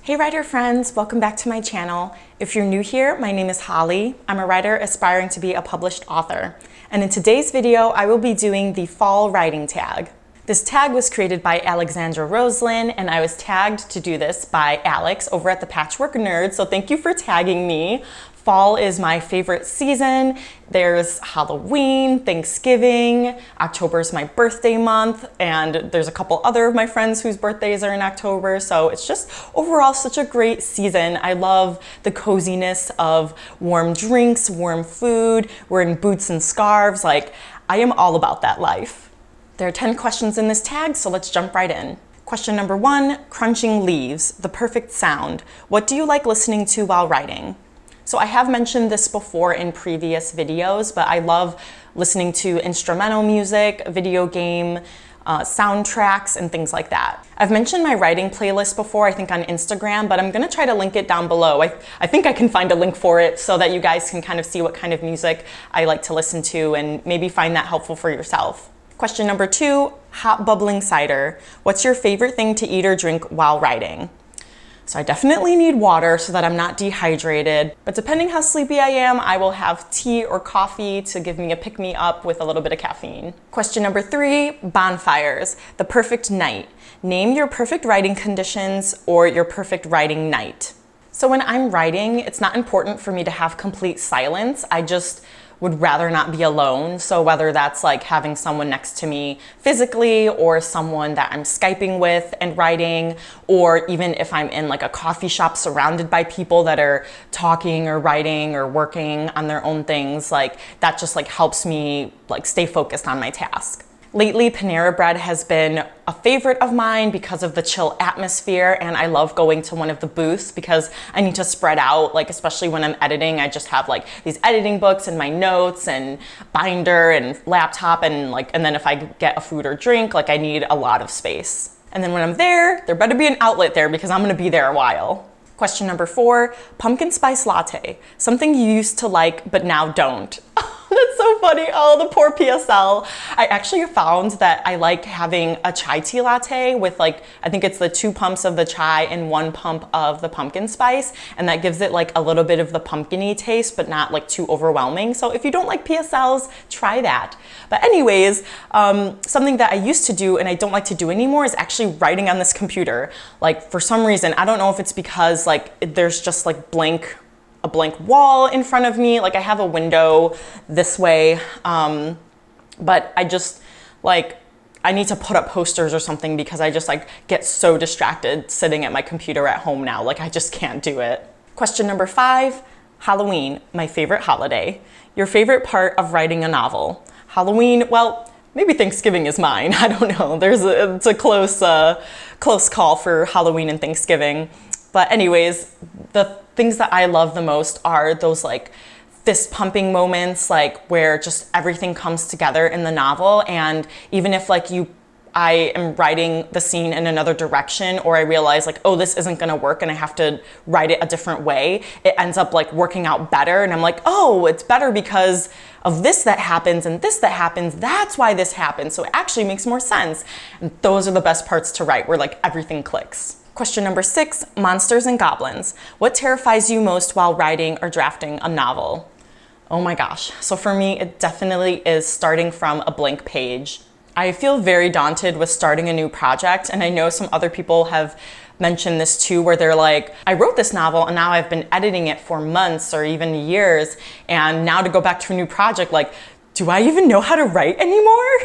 Hey writer friends, welcome back to my channel. If you're new here, my name is Holly. I'm a writer aspiring to be a published author. And in today's video, I will be doing the fall writing tag. This tag was created by Alexandra Roslyn, and I was tagged to do this by Alex over at ThePatchworkNerd, so thank you for tagging me. Fall is my favorite season. There's Halloween, Thanksgiving, October's my birthday month, and there's a couple other of my friends whose birthdays are in October, so it's just overall such a great season. I love the coziness of warm drinks, warm food, wearing boots and scarves. Like, I am all about that life. There are 10 questions in this tag, so let's jump right in. Question number 1, crunching leaves, the perfect sound. What do you like listening to while writing? So I have mentioned this before in previous videos, but I love listening to instrumental music, video game, soundtracks, and things like that. I've mentioned my writing playlist before, I think on Instagram, but I'm gonna try to link it down below. I think I can find a link for it so that you guys can kind of see what kind of music I like to listen to and maybe find that helpful for yourself. Question number 2, hot bubbling cider. What's your favorite thing to eat or drink while writing? So I definitely need water so that I'm not dehydrated, but depending how sleepy I am, I will have tea or coffee to give me a pick-me-up with a little bit of caffeine. Question number 3, bonfires, the perfect night. Name your perfect writing conditions or your perfect writing night. So when I'm writing, it's not important for me to have complete silence. I just would rather not be alone. So whether that's like having someone next to me physically or someone that I'm Skyping with and writing, or even if I'm in like a coffee shop surrounded by people that are talking or writing or working on their own things, like that just like helps me like stay focused on my task. Lately, Panera Bread has been a favorite of mine because of the chill atmosphere, and I love going to one of the booths because I need to spread out, like especially when I'm editing. I just have like these editing books and my notes and binder and laptop, and then if I get a food or drink, like I need a lot of space. And then when I'm there better be an outlet there because I'm gonna be there a while. Question number 4, pumpkin spice latte, something you used to like but now don't. That's so funny. Oh, the poor PSL. I actually found that I like having a chai tea latte with like, I think it's the 2 pumps of the chai and 1 pump of the pumpkin spice. And that gives it like a little bit of the pumpkin-y taste, but not like too overwhelming. So if you don't like PSLs, try that. But anyways, something that I used to do and I don't like to do anymore is actually writing on this computer. Like for some reason, I don't know if it's because like there's just like a blank wall in front of me. Like I have a window this way, but I just like, I need to put up posters or something because I just like get so distracted sitting at my computer at home now. Like I just can't do it. Question number 5, Halloween, my favorite holiday. Your favorite part of writing a novel? Halloween, well, maybe Thanksgiving is mine. I don't know. It's a close call for Halloween and Thanksgiving. But anyways, the things that I love the most are those like fist pumping moments, like where just everything comes together in the novel. And even if like I am writing the scene in another direction, or I realize like, oh, this isn't gonna work and I have to write it a different way, it ends up like working out better. And I'm like, oh, it's better because of this that happens and this that happens. That's why this happens. So it actually makes more sense. And those are the best parts to write, where like everything clicks. Question number 6, monsters and goblins. What terrifies you most while writing or drafting a novel? Oh my gosh. So for me, it definitely is starting from a blank page. I feel very daunted with starting a new project, and I know some other people have mentioned this too, where they're like, I wrote this novel and now I've been editing it for months or even years, and now to go back to a new project, like, do I even know how to write anymore?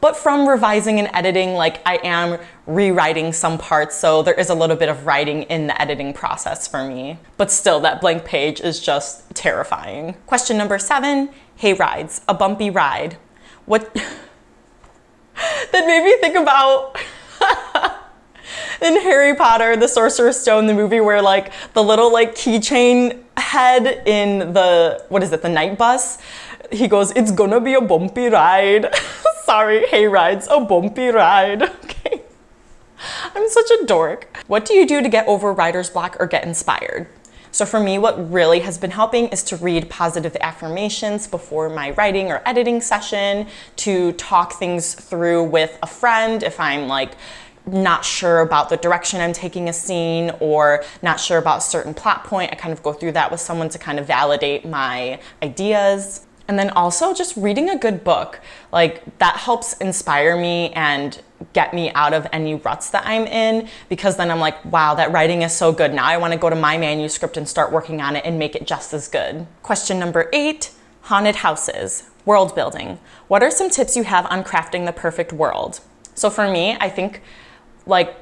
But from revising and editing, like I am rewriting some parts, so there is a little bit of writing in the editing process for me. But still, that blank page is just terrifying. Question number 7, hay rides, a bumpy ride. What? That made me think about in Harry Potter, the Sorcerer's Stone, the movie, where like the little like keychain head in the, what is it, the night bus? He goes, it's gonna be a bumpy ride. Sorry, hay rides, a bumpy ride. Okay. I'm such a dork. What do you do to get over writer's block or get inspired? So for me, what really has been helping is to read positive affirmations before my writing or editing session, to talk things through with a friend if I'm like not sure about the direction I'm taking a scene or not sure about a certain plot point, I kind of go through that with someone to kind of validate my ideas. And then also just reading a good book, like that helps inspire me and get me out of any ruts that I'm in, because then I'm like, wow, that writing is so good. Now I want to go to my manuscript and start working on it and make it just as good. Question number 8, haunted houses, world building. What are some tips you have on crafting the perfect world? So for me, I think like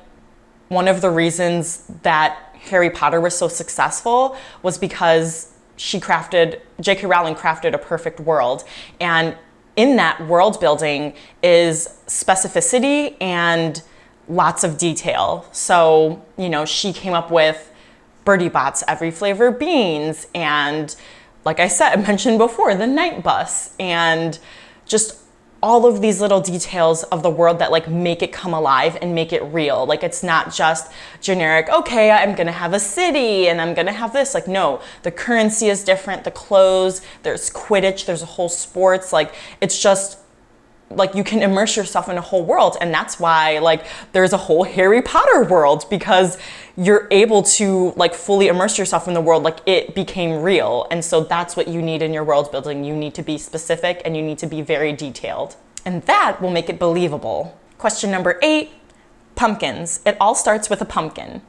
one of the reasons that Harry Potter was so successful was because J.K. Rowling crafted a perfect world. And in that world building is specificity and lots of detail. So, you know, she came up with Birdie Bot's every flavor beans, and like I said, mentioned before, the night bus, and just all of these little details of the world that like make it come alive and make it real. Like it's not just generic, okay, I'm gonna have a city and I'm gonna have this. Like no, the currency is different, the clothes, there's Quidditch, there's a whole sports, like it's just like you can immerse yourself in a whole world. And that's why like there's a whole Harry Potter world, because you're able to like fully immerse yourself in the world, like it became real. And so that's what you need in your world building. You need to be specific and you need to be very detailed, and that will make it believable. Question number 8, pumpkins. It all starts with a pumpkin.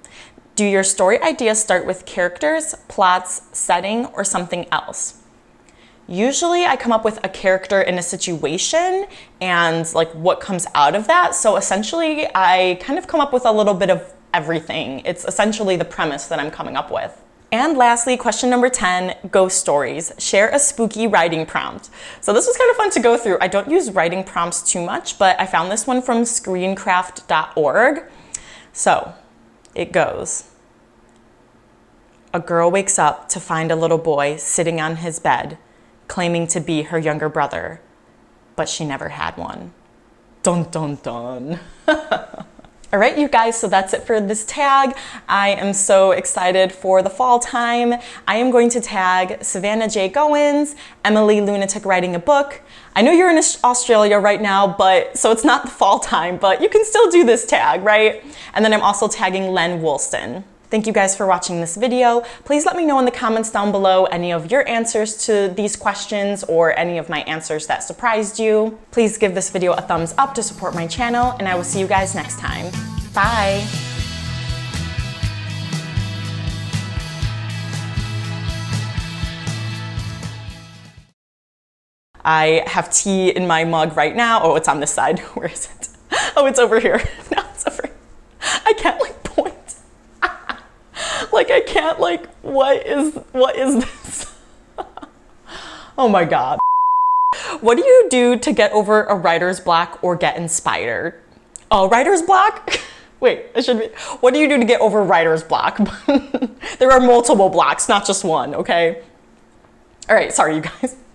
Do your story ideas start with characters, plots, setting, or something else? Usually I come up with a character in a situation and like what comes out of that. So essentially I kind of come up with a little bit of everything. It's essentially the premise that I'm coming up with. And lastly, question number 10, ghost stories. Share a spooky writing prompt. So this was kind of fun to go through. I don't use writing prompts too much, but I found this one from screencraft.org. So it goes. A girl wakes up to find a little boy sitting on his bed, claiming to be her younger brother, but she never had one. Dun, dun, dun. All right, you guys, so that's it for this tag. I am so excited for the fall time. I am going to tag Savannah J Goins, Emily Lunatic Writing a Book. I know you're in Australia right now, but so it's not the fall time, but you can still do this tag, right? And then I'm also tagging Lenn Woolston. Thank you guys for watching this video. Please let me know in the comments down below any of your answers to these questions or any of my answers that surprised you. Please give this video a thumbs up to support my channel, and I will see you guys next time. Bye. I have tea in my mug right now. Oh, it's on this side. Where is it? Oh, it's over here. No, it's over here. I can't like point. Like I can't like, what is this? Oh my God. What do you do to get over a writer's block or get inspired? Oh, writer's block? Wait, it should be, what do you do to get over writer's block? There are multiple blocks, not just one, okay? All right, sorry you guys.